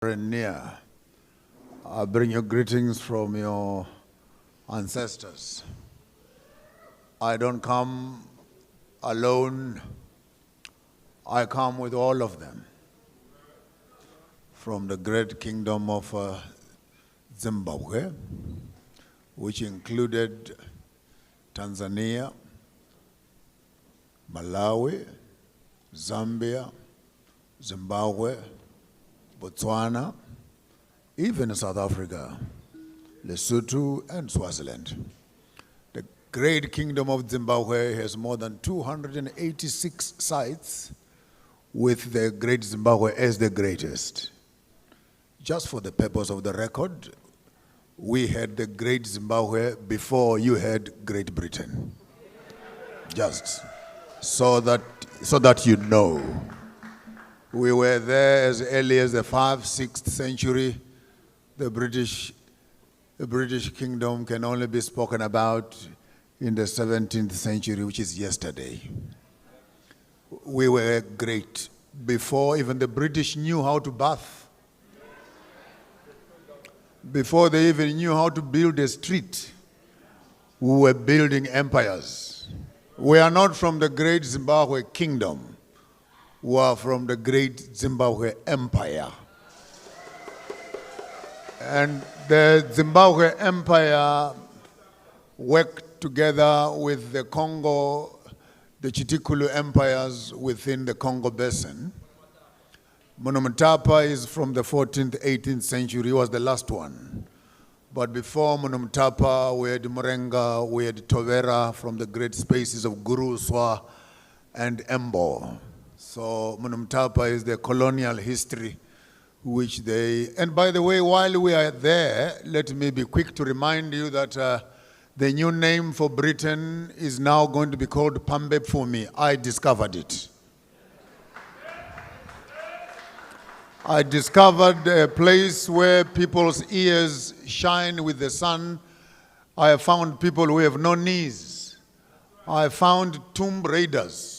and near. I bring you greetings from your ancestors. I don't come alone. I come with all of them from the great kingdom of Zimbabwe, which included Tanzania, Malawi, Zambia, Zimbabwe, Botswana, even South Africa, Lesotho, and Swaziland. The great kingdom of Zimbabwe has more than 286 sites, with the great Zimbabwe as the greatest. Just for the purpose of the record, we had the great Zimbabwe before you had Great Britain. Just so that you know. We were there as early as the 5th, 6th century. The British kingdom can only be spoken about in the 17th century, which is yesterday. We were great before even the British knew how to bath. Before they even knew how to build a street, we were building empires. We are not from the great Zimbabwe kingdom. We are from the great Zimbabwe empire. And the Zimbabwe empire worked together with the Congo, the Chitikulu empires within the Congo basin. Monomotapa is from the 14th, 18th century. He was the last one. But before Monomotapa, we had Murenga, we had Tovera from the great spaces of Guru, Swa, and Embo. So Monomotapa is the colonial history which and by the way, while we are there, let me be quick to remind you that the new name for Britain is now going to be called Pambe Fumi. I discovered it. I discovered a place where people's ears shine with the sun. I have found people who have no knees. I found tomb raiders.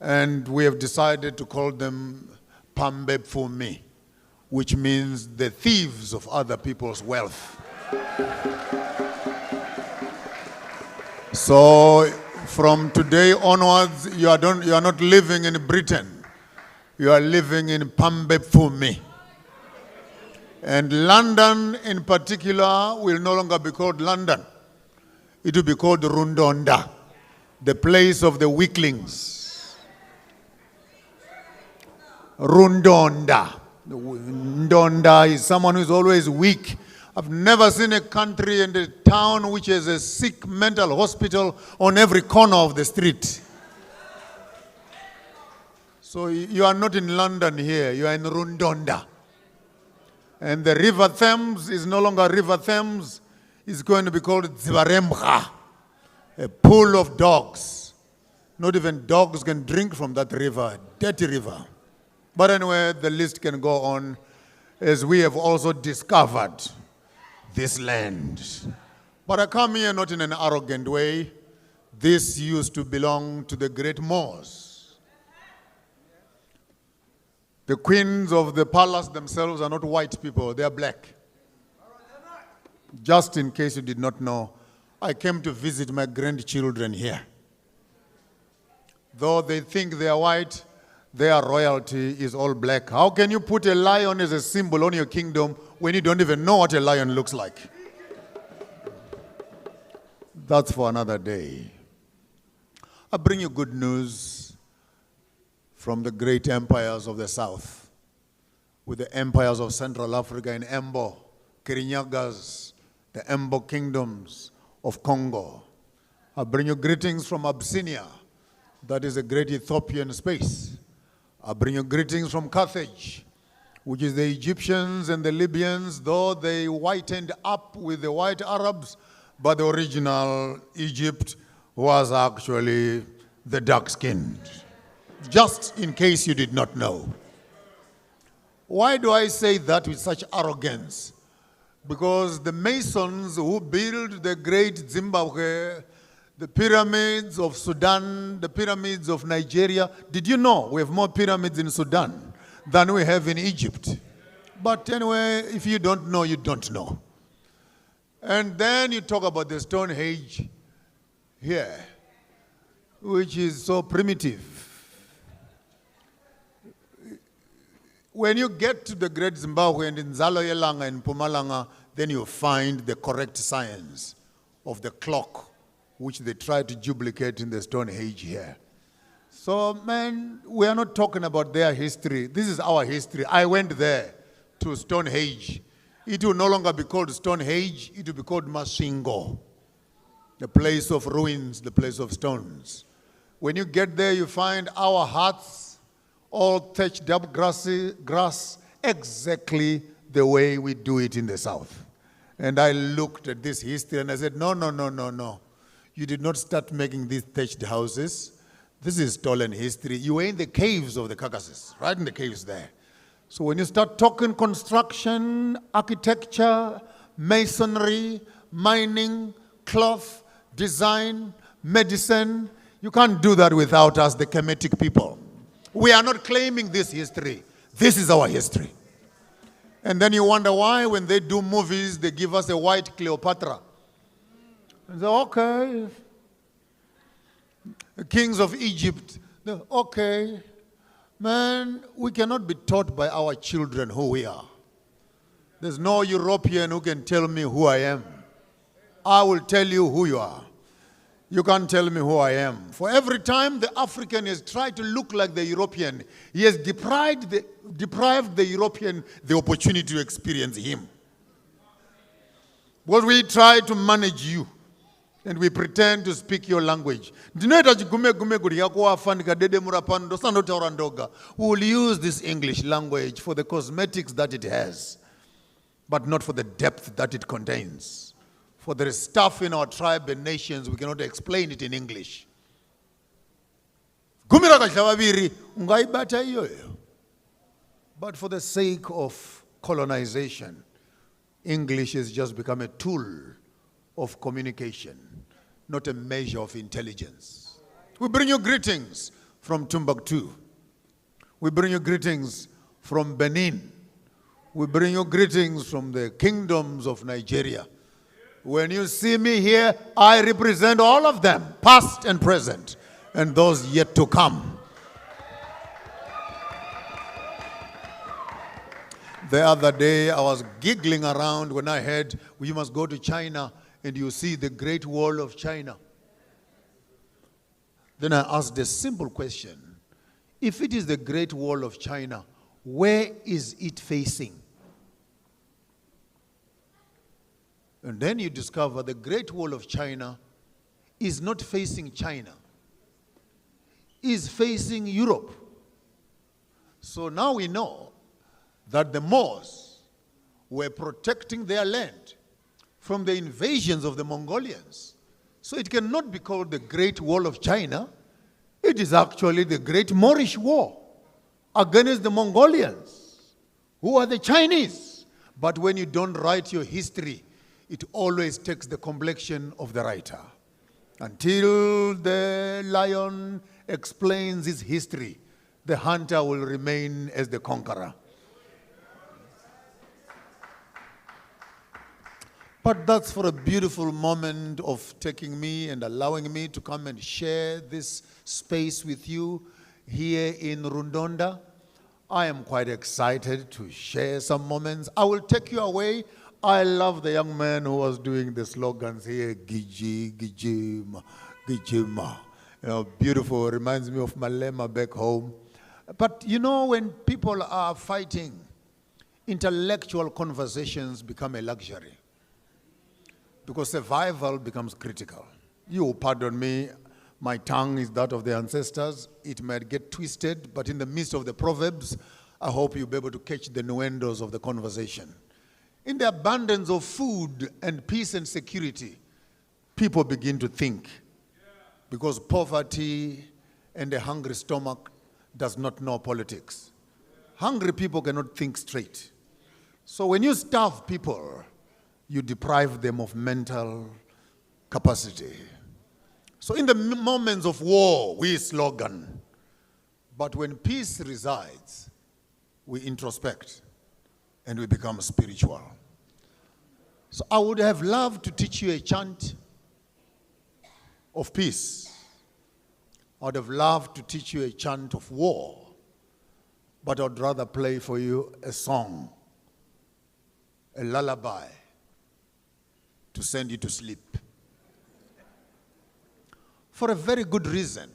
And we have decided to call them Pambe Fumi, which means the thieves of other people's wealth. So from today onwards, you are not living in Britain. You are living in Pambe Fumi. And London in particular will no longer be called London. It will be called Rundonda, the place of the weaklings. Rundonda. Ndonda is someone who is always weak. I've never seen a country and a town which has a sick mental hospital on every corner of the street. So you are not in London here, you are in Rundonda. And the River Thames is no longer River Thames, it's going to be called Zibaremga, a pool of dogs. Not even dogs can drink from that river, dirty river. But anyway, the list can go on, as we have also discovered this land. But I come here not in an arrogant way. This used to belong to the great Moors. The queens of the palace themselves are not white people, they are black. Just in case you did not know, I came to visit my grandchildren here. Though they think they are white, their royalty is all black. How can you put a lion as a symbol on your kingdom when you don't even know what a lion looks like? That's for another day. I bring you good news from the great empires of the South, with the empires of Central Africa in Embo, Kirinyagas, the Embo kingdoms of Congo. I bring you greetings from Abyssinia, that is a great Ethiopian space. I bring you greetings from Carthage, which is the Egyptians and the Libyans, though they whitened up with the white Arabs, but the original Egypt was actually the dark-skinned. Just in case you did not know. Why do I say that with such arrogance? Because the Masons who built the great Zimbabwe, the pyramids of Sudan, the pyramids of Nigeria. Did you know we have more pyramids in Sudan than we have in Egypt? But anyway, if you don't know, you don't know. And then you talk about the Stone Age here, which is so primitive. When you get to the Great Zimbabwe and in Zalo Yelanga and Mpumalanga, then you find the correct science of the clock, which they try to duplicate in the Stone Age here. So, man, we are not talking about their history. This is our history. I went there to Stone Age. It will no longer be called Stone Age. It will be called Mashingo, the place of ruins, the place of stones. When you get there, you find our huts all thatched up grass exactly the way we do it in the South. And I looked at this history and I said, no, no, no, no, no. You did not start making these thatched houses. This is stolen history. You were in the caves of the Caucasus, right in the caves there. So when you start talking construction, architecture, masonry, mining, cloth, design, medicine, you can't do that without us, the Kemetic people. We are not claiming this history. This is our history. And then you wonder why when they do movies, they give us a white Cleopatra. And say, okay. The kings of Egypt, okay. Man, we cannot be taught by our children who we are. There's no European who can tell me who I am. I will tell you who you are. You can't tell me who I am. For every time the African has tried to look like the European, he has deprived the European the opportunity to experience him. Because we try to manage you. And we pretend to speak your language. We will use this English language for the cosmetics that it has, but not for the depth that it contains. For there is stuff in our tribe and nations, we cannot explain it in English. But for the sake of colonization, English has just become a tool of communication, not a measure of intelligence. We bring you greetings from Timbuktu. We bring you greetings from Benin. We bring you greetings from the kingdoms of Nigeria. When you see me here, I represent all of them, past and present, and those yet to come. The other day, I was giggling around when I heard, we must go to China and you see the Great Wall of China. Then I asked a simple question. If it is the Great Wall of China, where is it facing? And then you discover the Great Wall of China is not facing China. Is facing Europe. So now we know that the Moors were protecting their land from the invasions of the Mongolians. So it cannot be called the Great Wall of China. It is actually the Great Moorish War against the Mongolians, who are the Chinese. But when you don't write your history, it always takes the complexion of the writer. Until the lion explains his history, the hunter will remain as the conqueror. But that's for a beautiful moment of taking me and allowing me to come and share this space with you here in Rundonda. I am quite excited to share some moments. I will take you away. I love the young man who was doing the slogans here, Giji, Gijima, Gijima. You know, beautiful, reminds me of Malema back home. But you know, when people are fighting, intellectual conversations become a luxury. Because survival becomes critical. You pardon me, my tongue is that of the ancestors. It might get twisted, but in the midst of the proverbs, I hope you'll be able to catch the innuendos of the conversation. In the abundance of food and peace and security, people begin to think. Because poverty and a hungry stomach does not know politics. Hungry people cannot think straight. So when you starve people, you deprive them of mental capacity. So in the moments of war, we slogan. But when peace resides, we introspect and we become spiritual. So I would have loved to teach you a chant of peace. I would have loved to teach you a chant of war, but I would rather play for you a song, a lullaby, to send you to sleep. For a very good reason.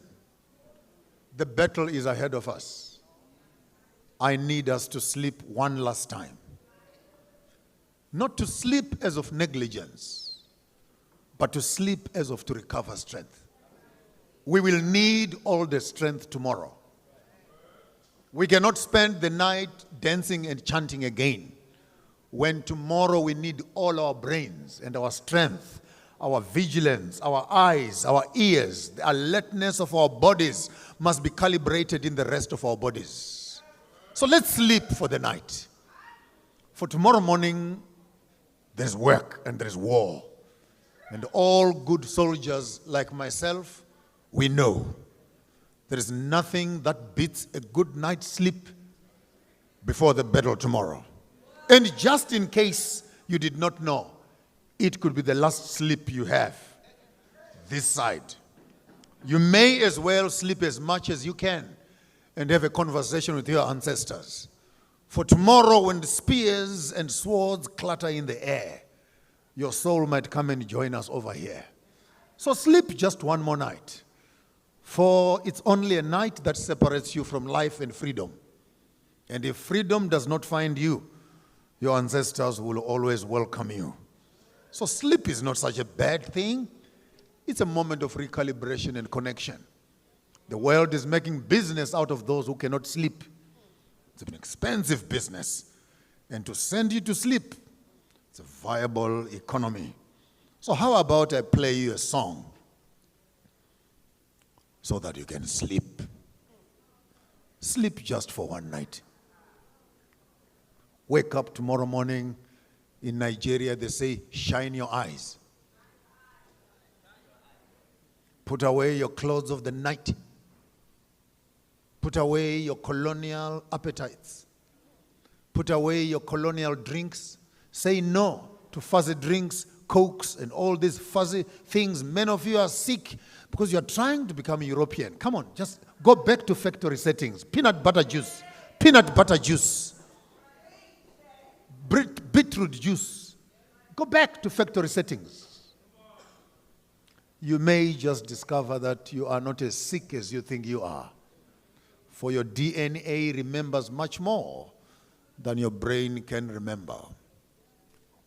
The battle is ahead of us. I need us to sleep one last time. Not to sleep as of negligence, but to sleep as of to recover strength. We will need all the strength tomorrow. We cannot spend the night dancing and chanting again, when tomorrow we need all our brains and our strength, our vigilance, our eyes, our ears, the alertness of our bodies must be calibrated in the rest of our bodies. So let's sleep for the night. For tomorrow morning, there's work and there's war. And all good soldiers like myself, we know there is nothing that beats a good night's sleep before the battle tomorrow. And just in case you did not know, it could be the last sleep you have this side. You may as well sleep as much as you can and have a conversation with your ancestors. For tomorrow, when the spears and swords clatter in the air, your soul might come and join us over here. So sleep just one more night. For it's only a night that separates you from life and freedom. And if freedom does not find you, your ancestors will always welcome you. So sleep is not such a bad thing. It's a moment of recalibration and connection. The world is making business out of those who cannot sleep. It's an expensive business. And to send you to sleep, it's a viable economy. So how about I play you a song so that you can sleep? Sleep just for one night. Wake up tomorrow morning. In Nigeria, they say, shine your eyes. Put away your clothes of the night. Put away your colonial appetites. Put away your colonial drinks. Say no to fuzzy drinks, cokes, and all these fuzzy things. Many of you are sick because you are trying to become European. Come on, just go back to factory settings. Peanut butter juice. Peanut butter juice. Beetroot juice. Go back to factory settings. You may just discover that you are not as sick as you think you are. For your DNA remembers much more than your brain can remember.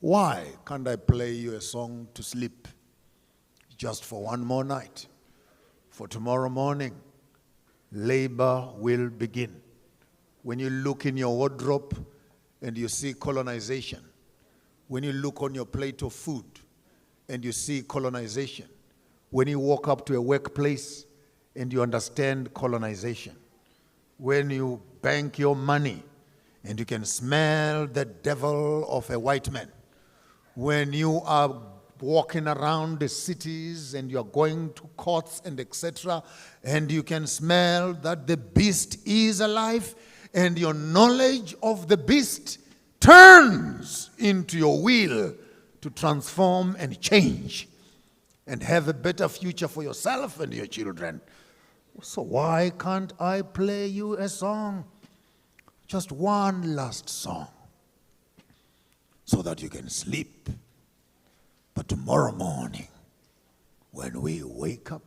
Why can't I play you a song to sleep just for one more night? For tomorrow morning, labor will begin. When you look in your wardrobe and you see colonization, when you look on your plate of food and you see colonization, when you walk up to a workplace and you understand colonization, when you bank your money and you can smell the devil of a white man, when you are walking around the cities and you are going to courts and etc., and you can smell that the beast is alive, and your knowledge of the beast turns into your will to transform and change and have a better future for yourself and your children. So why can't I play you a song? Just one last song so that you can sleep. But tomorrow morning, when we wake up,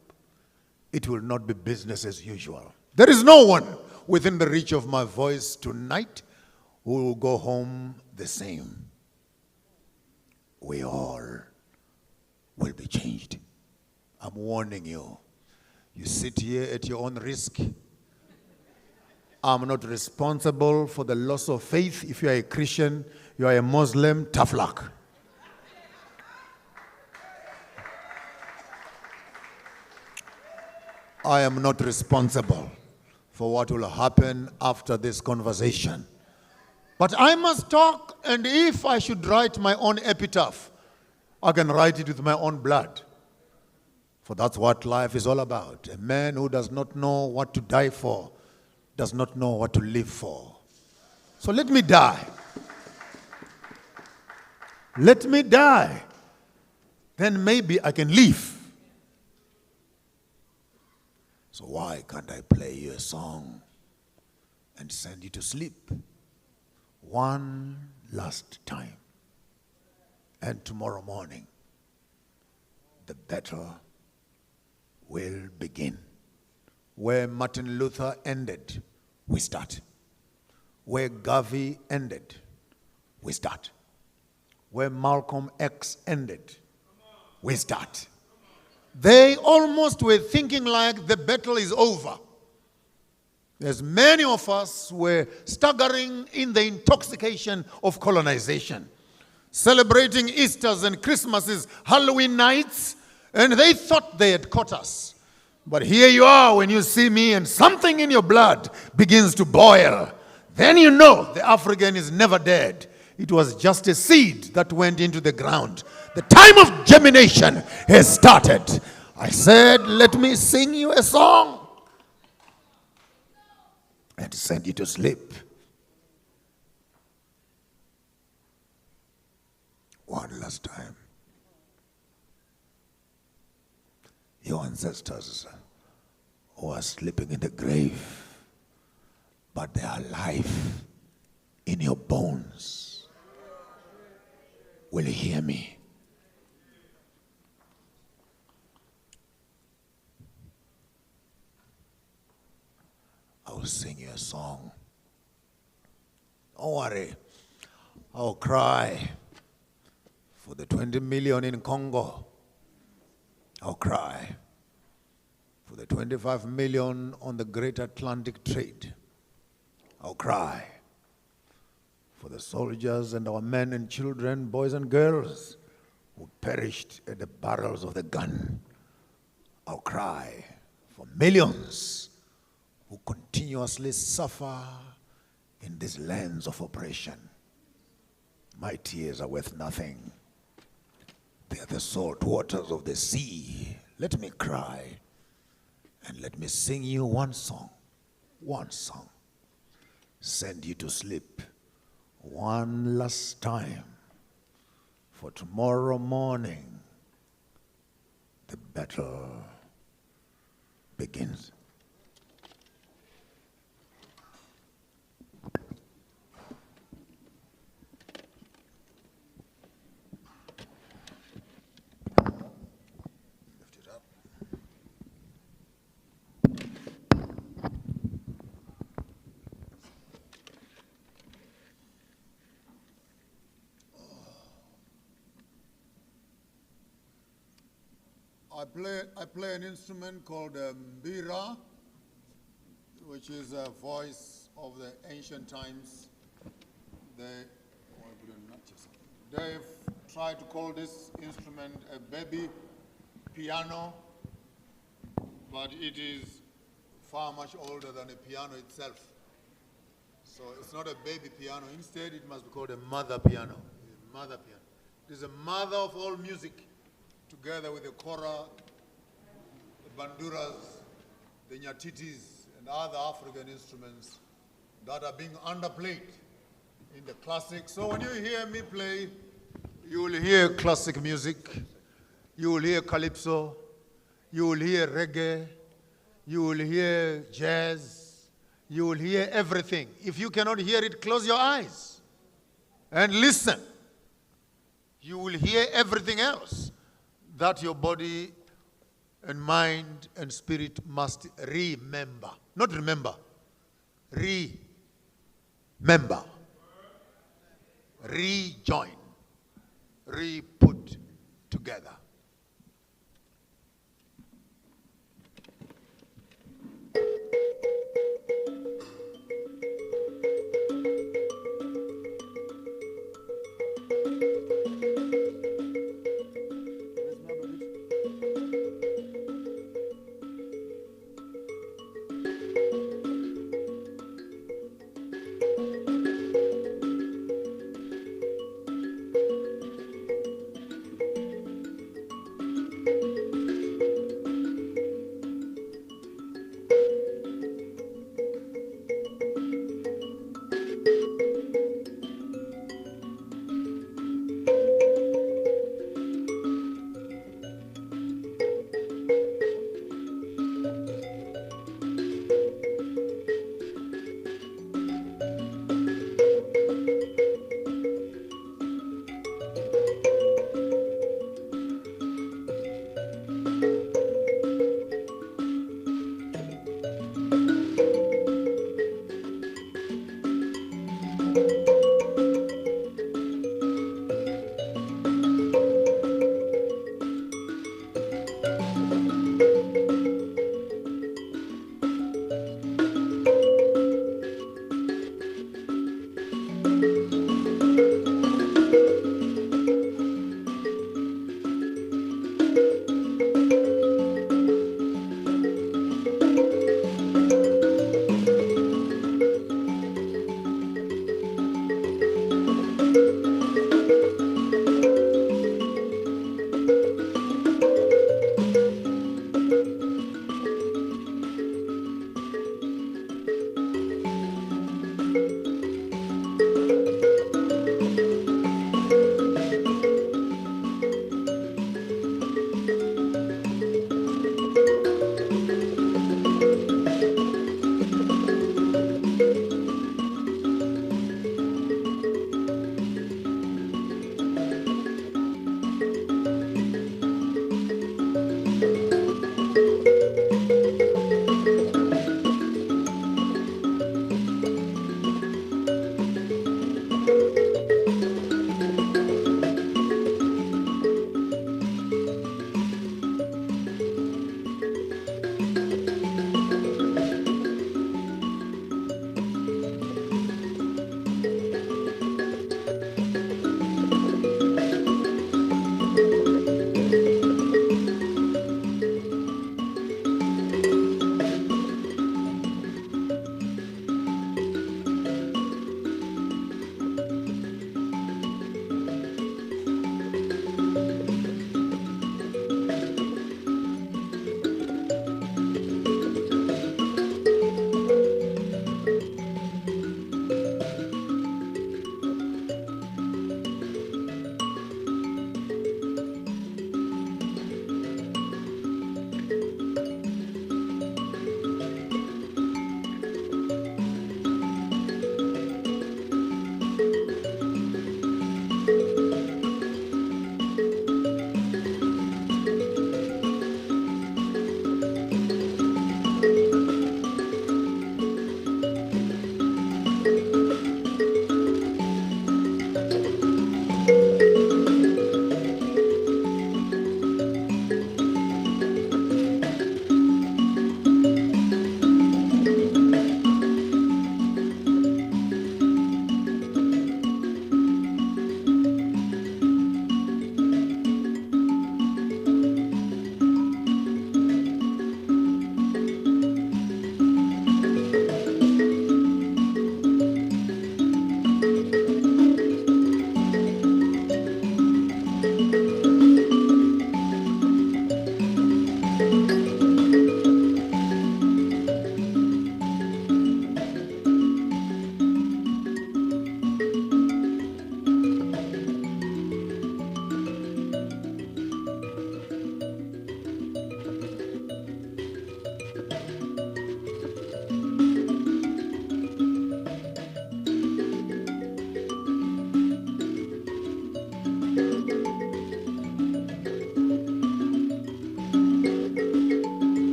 it will not be business as usual. There is no one within the reach of my voice tonight who will go home the same. We all will be changed. I'm warning you. You sit here at your own risk. I'm not responsible for the loss of faith. If you are a Christian, you are a Muslim, tough luck. I am not responsible for what will happen after this conversation. But I must talk, and if I should write my own epitaph, I can write it with my own blood. For that's what life is all about. A man who does not know what to die for does not know what to live for. So let me die. Let me die. Then maybe I can live. So why can't I play you a song and send you to sleep one last time? And tomorrow morning, the battle will begin. Where Martin Luther ended, we start. Where Garvey ended, we start. Where Malcolm X ended, we start. They almost were thinking like the battle is over. As many of us were staggering in the intoxication of colonization, celebrating Easters and Christmases, Halloween nights, and they thought they had caught us. But here you are when you see me and something in your blood begins to boil. Then you know the African is never dead. It was just a seed that went into the ground. The time of germination has started. I said, let me sing you a song and send you to sleep. One last time. Your ancestors who are sleeping in the grave, but they are alive in your bones, will hear me. I will sing you a song. Don't worry. I'll cry for the 20 million in Congo. I'll cry for the 25 million on the Great Atlantic trade. I'll cry for the soldiers and our men and children, boys and girls who perished at the barrels of the gun. I'll cry for millions who continuously suffer in these lands of oppression. My tears are worth nothing. They are the salt waters of the sea. Let me cry and let me sing you one song. Send you to sleep one last time. For tomorrow morning, the battle begins. I play an instrument called mbira, which is a voice of the ancient times. They've tried to call this instrument a baby piano, but it is far much older than a piano itself. So it's not a baby piano. Instead, it must be called a mother piano. Mother piano. It is a mother of all music, together with the kora, the banduras, the nyatitis, and other African instruments that are being underplayed in the classic. So when you hear me play, you will hear classic music, you will hear calypso, you will hear reggae, you will hear jazz, you will hear everything. If you cannot hear it, close your eyes and listen. You will hear everything else that your body and mind and spirit must remember. Not remember. Remember. Rejoin. Re-put together.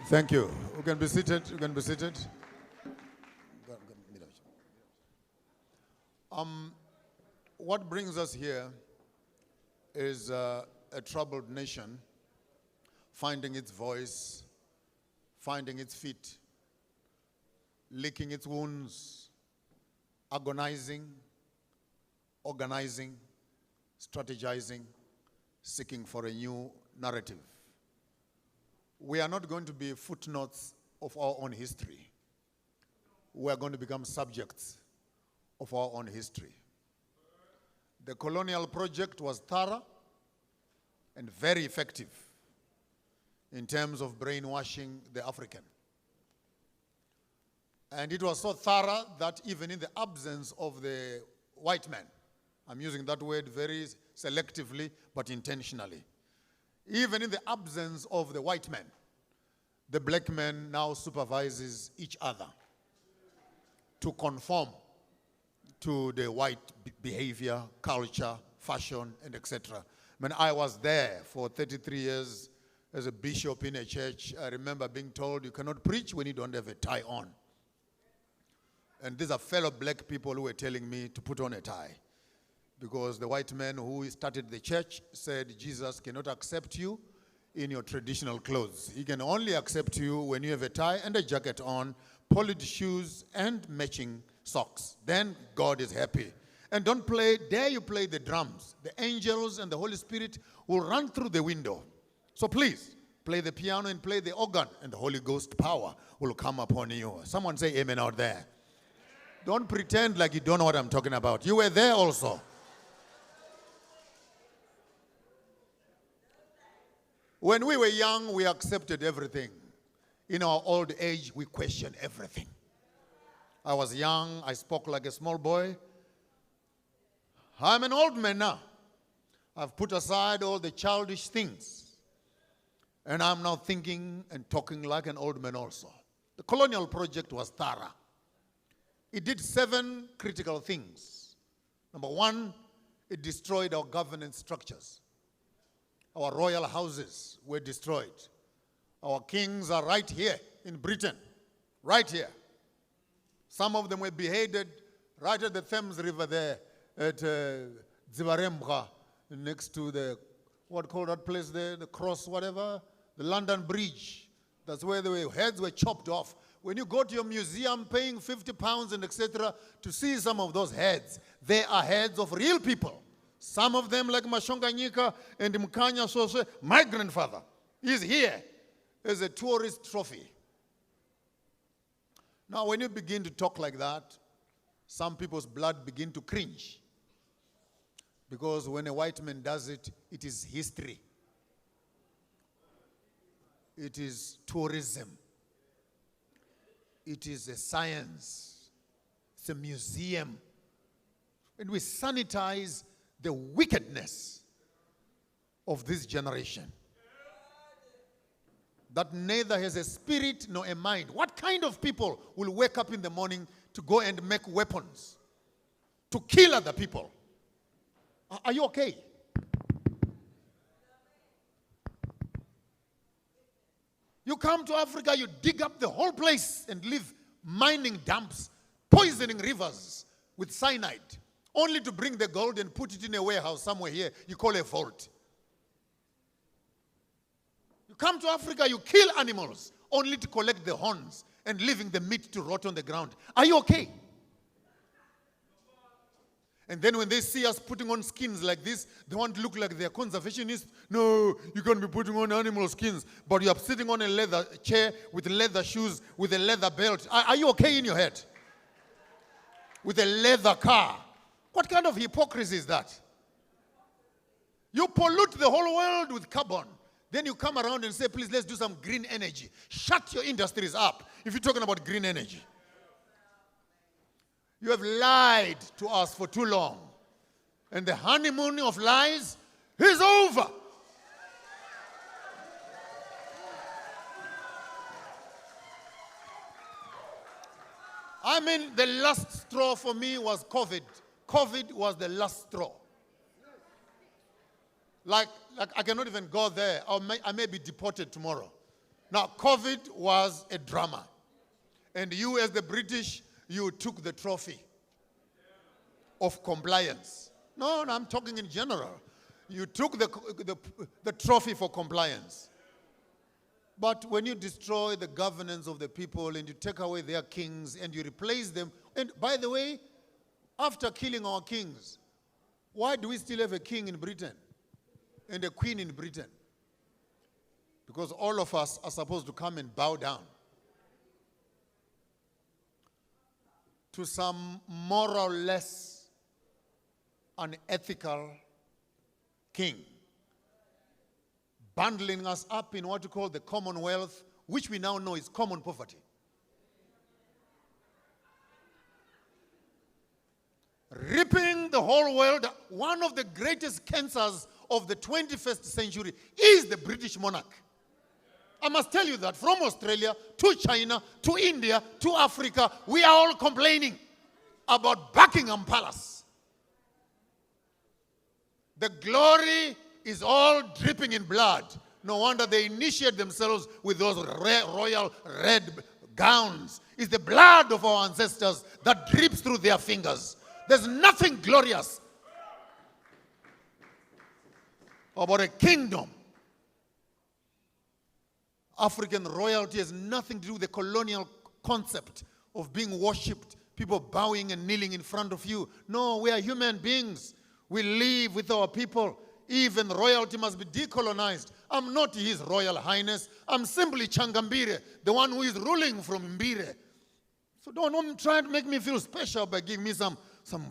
Thank you. You can be seated. You can be seated. What brings us here is a troubled nation finding its voice, finding its feet, licking its wounds, agonizing, organizing, strategizing, seeking for a new narrative. We are not going to be footnotes of our own history. We are going to become subjects of our own history. The colonial project was thorough and very effective in terms of brainwashing the African. And it was so thorough that even in the absence of the white man, I'm using that word very selectively but intentionally, even in the absence of the white man, the black man now supervises each other to conform to the white behavior, culture, fashion, and etc. When I was there for 33 years as a bishop in a church, I remember being told you cannot preach when you don't have a tie on. And these are fellow black people who were telling me to put on a tie, because the white man who started the church said Jesus cannot accept you in your traditional clothes. He can only accept you when you have a tie and a jacket on, polished shoes, and matching socks. Then God is happy. And don't dare you play the drums. The angels and the Holy Spirit will run through the window. So please, play the piano and play the organ, and the Holy Ghost power will come upon you. Someone say amen out there. Don't pretend like you don't know what I'm talking about. You were there also. When we were young, we accepted everything. In our old age, we question everything. I was young, I spoke like a small boy. I'm an old man now. I've put aside all the childish things. And I'm now thinking and talking like an old man also. The colonial project was thorough. It did 7 critical things. Number 1, it destroyed our governance structures. Our royal houses were destroyed. Our kings are right here in Britain, right here. Some of them were beheaded right at the Thames River there at Zimbabwean, next to the, what called that place there, the cross, whatever, the London Bridge. That's where the heads were chopped off. When you go to your museum paying 50 pounds and etc. to see some of those heads, they are heads of real people. Some of them, like Mashonga Nyika and Mkanya Sose, my grandfather is here as a tourist trophy. Now, when you begin to talk like that, some people's blood begin to cringe. Because when a white man does it, it is history. It is tourism. It is a science. It's a museum. And we sanitize the wickedness of this generation that neither has a spirit nor a mind. What kind of people will wake up in the morning to go and make weapons to kill other people? Are you okay? You come to Africa, you dig up the whole place and leave mining dumps, poisoning rivers with cyanide, only to bring the gold and put it in a warehouse somewhere here you call a vault. You come to Africa, you kill animals, only to collect the horns and leaving the meat to rot on the ground. Are you okay? And then when they see us putting on skins like this, they want to look like they're conservationists. No, you can't be putting on animal skins, but you're sitting on a leather chair with leather shoes, with a leather belt. Are you okay in your head? With a leather car. What kind of hypocrisy is that? You pollute the whole world with carbon. Then you come around and say, please, let's do some green energy. Shut your industries up if you're talking about green energy. You have lied to us for too long. And the honeymoon of lies is over. I mean, the last straw for me was COVID. COVID was the last straw. Like I cannot even go there. I may be deported tomorrow. Now, COVID was a drama. And you, as the British, you took the trophy of compliance. No, I'm talking in general. You took the trophy for compliance. But when you destroy the governance of the people and you take away their kings and you replace them, and by the way, after killing our kings, why do we still have a king in Britain and a queen in Britain? Because all of us are supposed to come and bow down to some moralless, unethical king, bundling us up in what you call the Commonwealth, which we now know is common poverty. Ripping the whole world. One of the greatest cancers of the 21st century is the British monarch. I must tell you that from Australia to China to India to Africa, we are all complaining about Buckingham Palace. The glory is all dripping in blood. No wonder they initiate themselves with those royal red gowns. It's the blood of our ancestors that drips through their fingers. There's nothing glorious about a kingdom. African royalty has nothing to do with the colonial concept of being worshipped, people bowing and kneeling in front of you. No, we are human beings. We live with our people. Even royalty must be decolonized. I'm not His Royal Highness. I'm simply Changambire, the one who is ruling from Mbire. So don't try to make me feel special by giving me some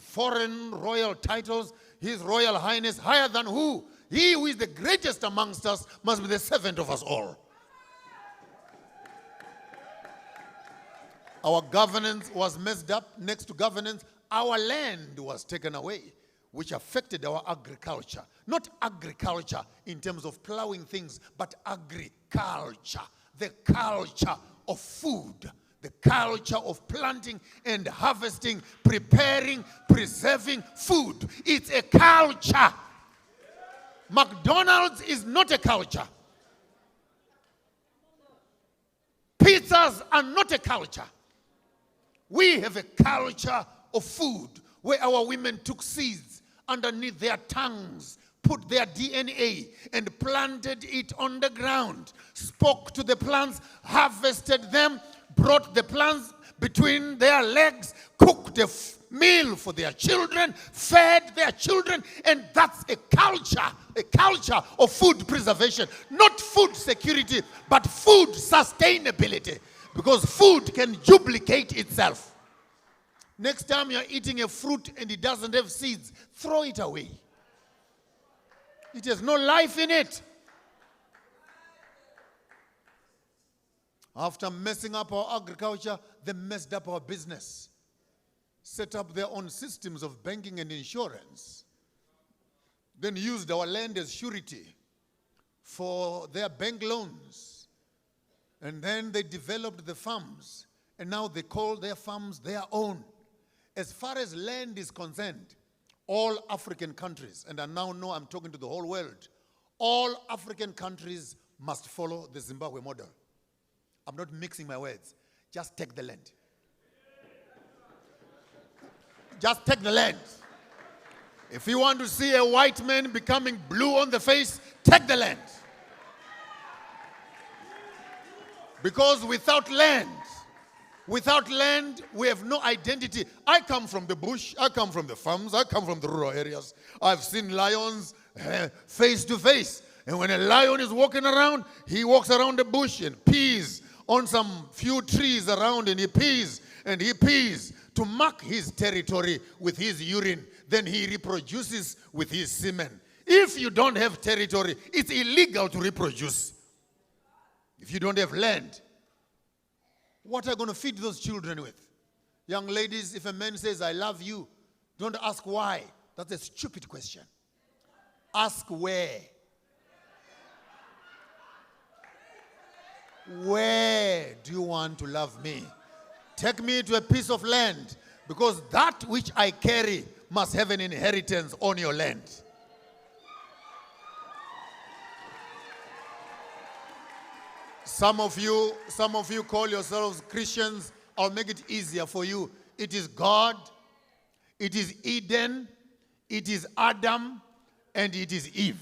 foreign royal titles. His Royal Highness, higher than who? He who is the greatest amongst us must be the servant of us all. Our governance was messed up. Next to governance, our land was taken away, which affected our agriculture. Not agriculture in terms of plowing things, but agriculture, the culture of food, the culture of planting and harvesting, preparing, preserving food. It's a culture. McDonald's is not a culture. Pizzas are not a culture. We have a culture of food where our women took seeds underneath their tongues, put their DNA and planted it on the ground, spoke to the plants, harvested them, brought the plants between their legs, cooked a meal for their children, fed their children, and that's a culture of food preservation. Not food security, but food sustainability. Because food can duplicate itself. Next time you're eating a fruit and it doesn't have seeds, throw it away. It has no life in it. After messing up our agriculture, they messed up our business. Set up their own systems of banking and insurance. Then used our land as surety for their bank loans. And then they developed the farms. And now they call their farms their own. As far as land is concerned, all African countries, and I now know I'm talking to the whole world, all African countries must follow the Zimbabwe model. I'm not mixing my words. Just take the land. Just take the land. If you want to see a white man becoming blue on the face, take the land. Because without land, we have no identity. I come from the bush, I come from the farms, I come from the rural areas. I've seen lions face to face. And when a lion is walking around, he walks around the bush and pees on some few trees around, and he pees to mark his territory with his urine. Then he reproduces with his semen. If you don't have territory, it's illegal to reproduce. If you don't have land, what are you going to feed those children with? Young ladies, if a man says, I love you, don't ask why. That's a stupid question. Ask where. Where do you want to love me? Take me to a piece of land, because that which I carry must have an inheritance on your land. Some of you call yourselves Christians. I'll make it easier for you. It is God, it is Eden, it is Adam, and it is Eve.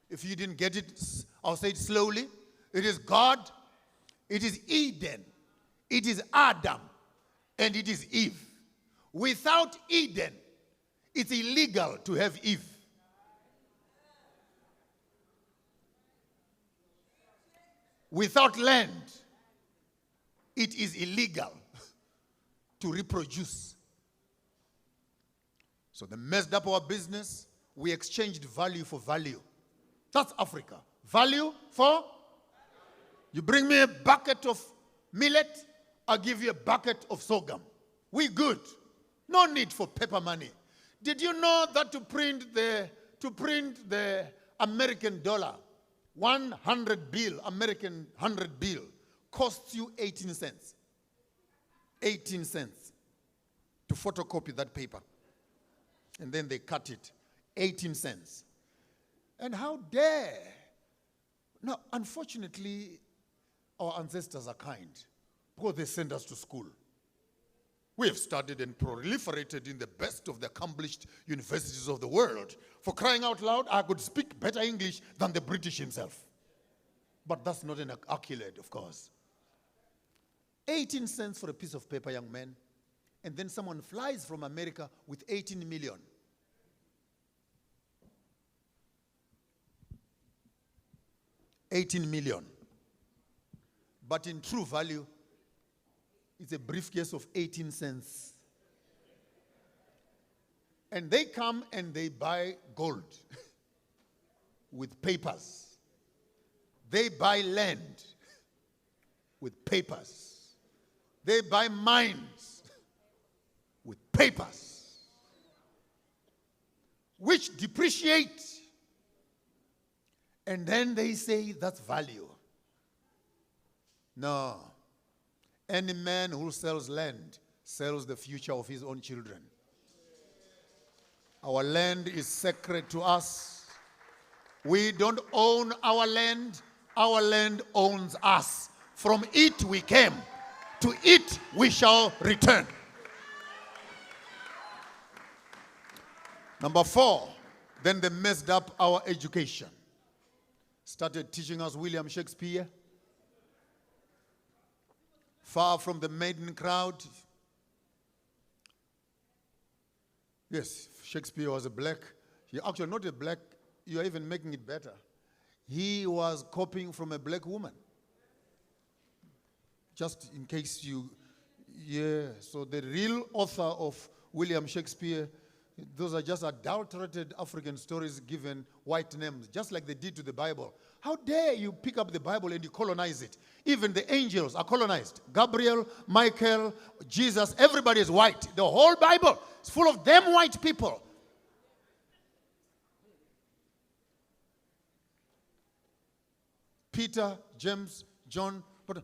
If you didn't get it, I'll say it slowly. It is God, it is Eden, it is Adam, and it is Eve. Without Eden, it's illegal to have Eve. Without land, it is illegal to reproduce. So they messed up our business. We exchanged value for value. That's Africa. Value for? You bring me a bucket of millet, I'll give you a bucket of sorghum. We good. No need for paper money. Did you know that to print the American dollar, 100 bill, American 100 bill, costs you 18 cents. 18 cents to photocopy that paper. And then they cut it. 18 cents. And how dare? Now, unfortunately, our ancestors are kind because they send us to school. We have studied and proliferated in the best of the accomplished universities of the world. For crying out loud, I could speak better English than the British himself. But that's not an accolade, of course. 18 cents for a piece of paper, young man. And then someone flies from America with 18 million. $18 million. But in true value, it's a briefcase of 18 cents. And they come and they buy gold with papers. They buy land with papers. They buy mines with papers, which depreciate. And then they say that's value. No. Any man who sells land sells the future of his own children. Our land is sacred to us. We don't own our land owns us. From it we came, to it we shall return. Number 4, then they messed up our education. Started teaching us William Shakespeare. Far from the maiden crowd. Yes, Shakespeare was a black. He actually not a black, you are even making it better. He was copying from a black woman. Just in case you, so the real author of William Shakespeare, those are just adulterated African stories given white names, just like they did to the Bible. How dare you pick up the Bible and decolonize it? Even the angels are colonized. Gabriel, Michael, Jesus, everybody is white. The whole Bible is full of them white people. Peter, James, John, but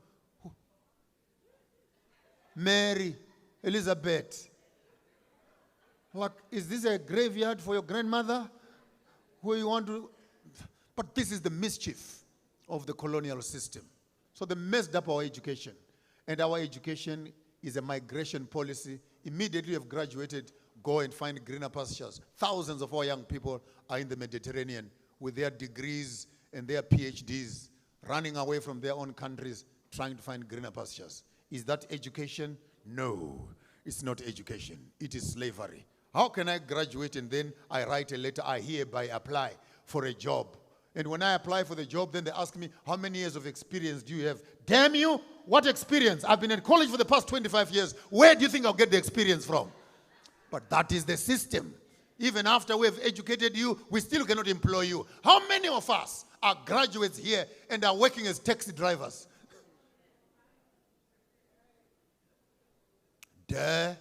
Mary, Elizabeth. Like, is this a graveyard for your grandmother? Who you want to... But this is the mischief of the colonial system. So they messed up our education. And our education is a migration policy. Immediately you've graduated, go and find greener pastures. Thousands of our young people are in the Mediterranean with their degrees and their PhDs, running away from their own countries, trying to find greener pastures. Is that education? No, it's not education. It is slavery. How can I graduate and then I write a letter, I hereby apply for a job? And when I apply for the job, then they ask me, how many years of experience do you have? Damn you, what experience? I've been in college for the past 25 years. Where do you think I'll get the experience from? But that is the system. Even after we have educated you, we still cannot employ you. How many of us are graduates here and are working as taxi drivers? Duh.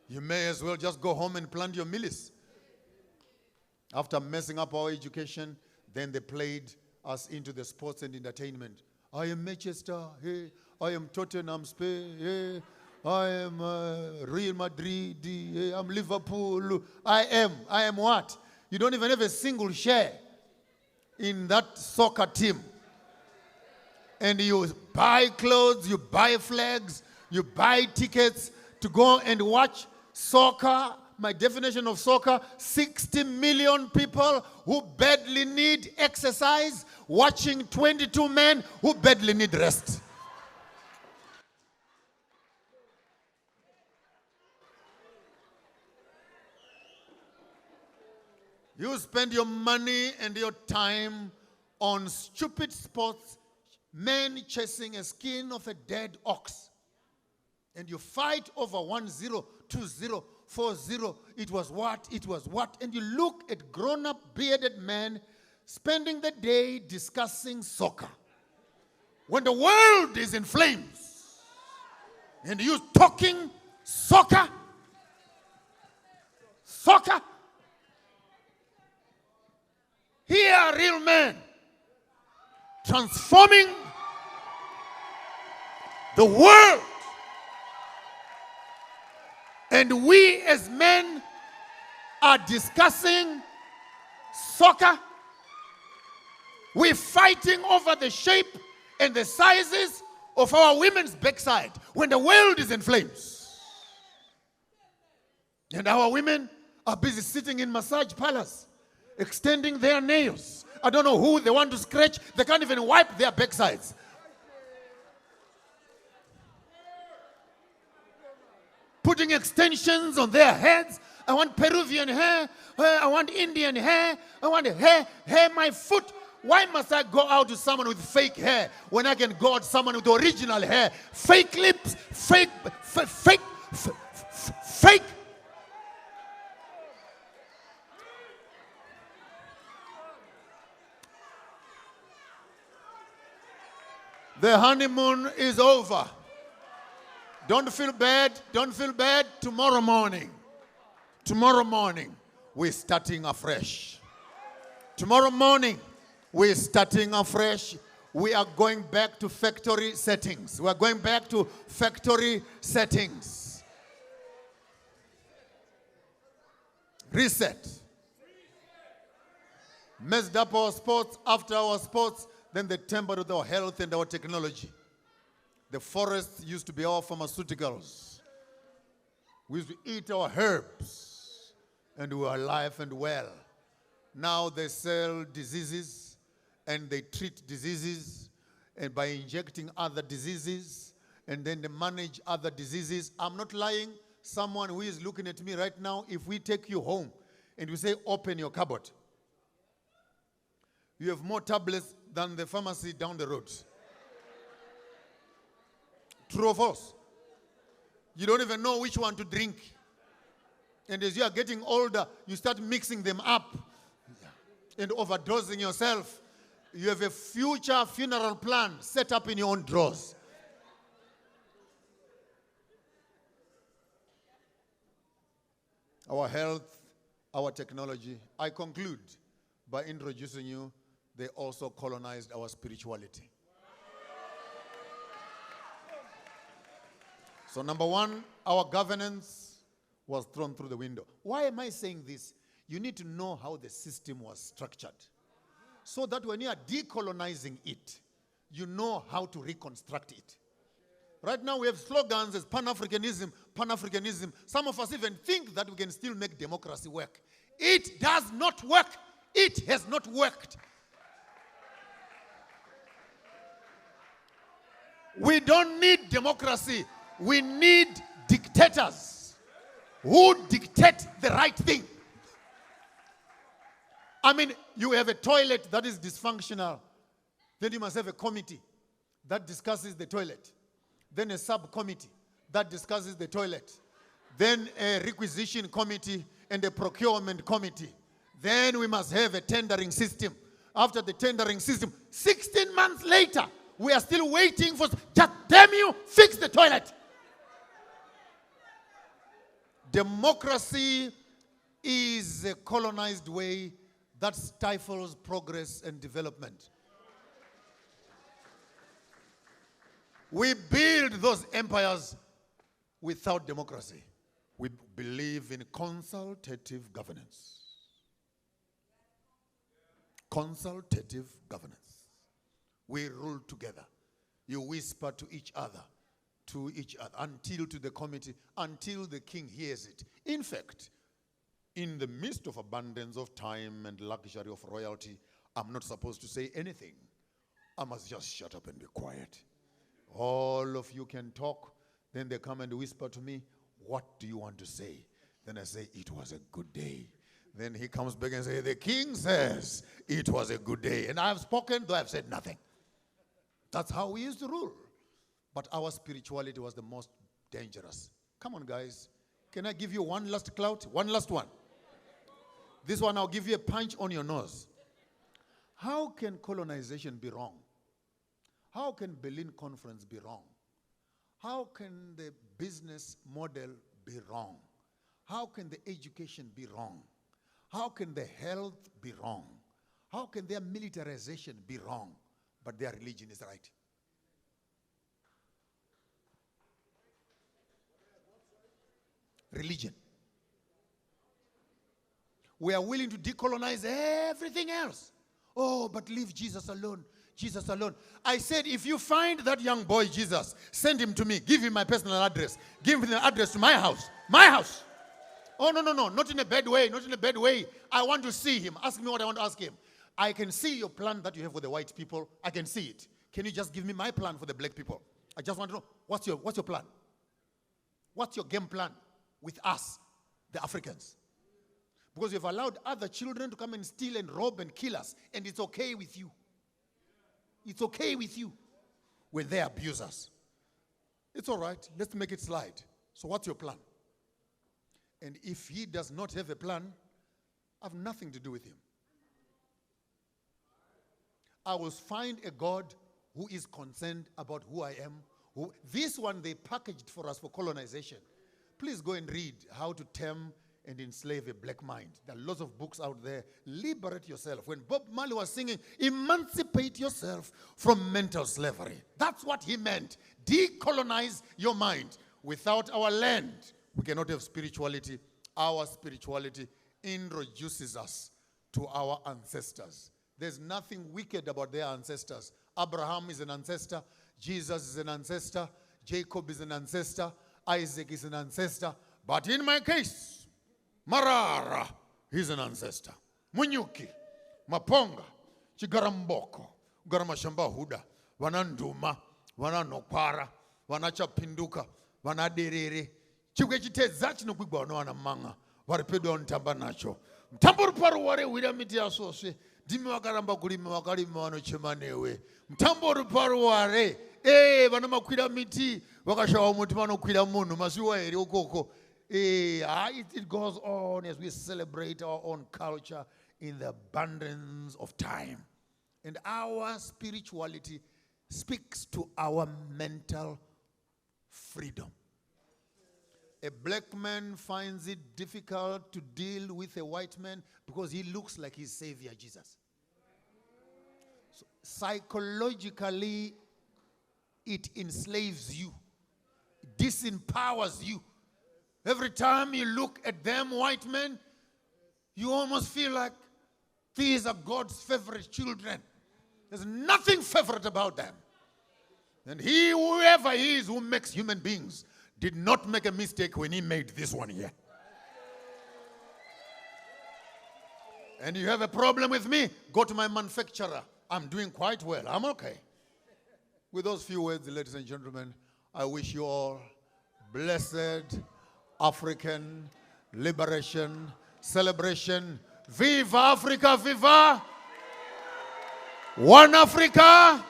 You may as well just go home and plant your millies. After messing up our education, then they played us into the sports and entertainment. I am Manchester, hey. I am Tottenham, Spain, hey. I am Real Madrid, hey. I'm Liverpool. I am what? You don't even have a single share in that soccer team. And you buy clothes, you buy flags, you buy tickets to go and watch soccer. My definition of soccer, 60 million people who badly need exercise, watching 22 men who badly need rest. You spend your money and your time on stupid sports, men chasing a skin of a dead ox. And you fight over 1-0, 2-0, 4-0. It was what? And you look at grown-up bearded men spending the day discussing soccer. When the world is in flames, and you talking soccer? Soccer? Here are real men transforming the world. And we as men are discussing soccer. We're fighting over the shape and the sizes of our women's backside when the world is in flames. And our women are busy sitting in massage parlors, extending their nails. I don't know who they want to scratch. They can't even wipe their backsides. Putting extensions on their heads. I want Peruvian hair. I want Indian hair. I want hair my foot. Why must I go out to someone with fake hair when I can go out to someone with original hair? Fake lips, fake. The honeymoon is over. Don't feel bad. Don't feel bad. Tomorrow morning, we're starting afresh. Tomorrow morning, we're starting afresh. We are going back to factory settings. We are going back to factory settings. Reset. Messed up our sports. After our sports, then they tampered with our health and our technology. The forests used to be our pharmaceuticals. We used to eat our herbs, and we were alive and well. Now they sell diseases, and they treat diseases, and by injecting other diseases, and then they manage other diseases. I'm not lying. Someone who is looking at me right now, if we take you home, and we say, open your cupboard, you have more tablets than the pharmacy down the road. True or false? You don't even know which one to drink. And as you are getting older, you start mixing them up and overdosing yourself. You have a future funeral plan set up in your own drawers. Our health, our technology. I conclude by introducing you, they also colonized our spirituality. So number one, our governance was thrown through the window. Why am I saying this? You need to know how the system was structured, so that when you are decolonizing it, you know how to reconstruct it. Right now we have slogans as Pan-Africanism, Pan-Africanism. Some of us even think that we can still make democracy work. It does not work. It has not worked. We don't need democracy. We need dictators who dictate the right thing. I mean, you have a toilet that is dysfunctional. Then you must have a committee that discusses the toilet. Then a subcommittee that discusses the toilet. Then a requisition committee and a procurement committee. Then we must have a tendering system. After the tendering system, 16 months later, we are still waiting for, just damn you, fix the toilet. Democracy is a colonized way that stifles progress and development. We build those empires without democracy. We believe in consultative governance. Consultative governance. We rule together. You whisper to each other, until to the committee, until the king hears it. In fact, in the midst of abundance of time and luxury of royalty, I'm not supposed to say anything. I must just shut up and be quiet. All of you can talk. Then they come and whisper to me, what do you want to say? Then I say, it was a good day. Then he comes back and says, the king says, it was a good day. And I have spoken, though I have said nothing. That's how we used to rule. But our spirituality was the most dangerous. Come on, guys. Can I give you one last clout? One last one. This one, I'll give you a punch on your nose. How can colonization be wrong? How can Berlin Conference be wrong? How can the business model be wrong? How can the education be wrong? How can the health be wrong? How can their militarization be wrong, but their religion is right? Religion. We are willing to decolonize everything else. Oh, but leave Jesus alone. Jesus alone. I said, if you find that young boy Jesus, send him to me. Give him my personal address. Give him the address to my house. My house. Oh, no. Not in a bad way. Not in a bad way. I want to see him. Ask me what I want to ask him. I can see your plan that you have for the white people. I can see it. Can you just give me my plan for the black people? I just want to know, what's your plan? What's your game plan with us, the Africans? Because you've allowed other children to come and steal and rob and kill us, and it's okay with you. It's okay with you when they abuse us. It's all right. Let's make it slide. So what's your plan? And if he does not have a plan, I have nothing to do with him. I will find a God who is concerned about who I am. This one they packaged for us for colonization. Please go and read how to tame and enslave a black mind. There are lots of books out there. Liberate yourself. When Bob Marley was singing, emancipate yourself from mental slavery. That's what he meant. Decolonize your mind. Without our land, we cannot have spirituality. Our spirituality introduces us to our ancestors. There's nothing wicked about their ancestors. Abraham is an ancestor. Jesus is an ancestor. Jacob is an ancestor. Isaac is an ancestor. But in my case, Marara, he's an ancestor. Munyuki, Maponga, Chigaramboko, Garamashamba Huda, Wananduma, Wananokwara, Wanachapinduka, Wanaderere, Chukechite Zachino Bibono and Manga, Warpedon Tambanacho. Tamburparuare with a media source, Dimiwagaramba Gurimawagarimano Chemanewe, Tamburparuare, Vanamaquida Miti, Wakashaw Mutimano Quidamunu, Masua Eriokoko. It goes on as we celebrate our own culture in the abundance of time. And our spirituality speaks to our mental freedom. A black man finds it difficult to deal with a white man because he looks like his savior, Jesus. So psychologically, it enslaves you, disempowers you. Every time you look at them white men, you almost feel like these are God's favorite children. There's nothing favorite about them. And he, whoever he is who makes human beings, did not make a mistake when he made this one here. And you have a problem with me, go to my manufacturer. I'm doing quite well. I'm okay. With those few words, ladies and gentlemen, I wish you all blessed African liberation celebration. Viva Africa, viva! One Africa,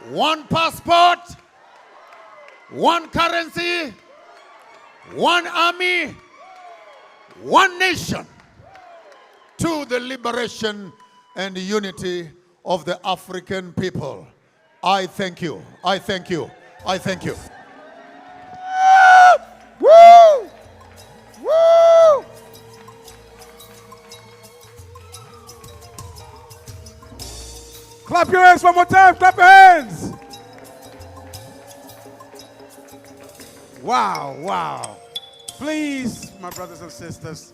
one passport, one currency, one army, one nation, to the liberation and unity of the African people. I thank you. I thank you. I thank you. Woo! Woo! Clap your hands one more time. Clap your hands. Wow, wow. Please, my brothers and sisters,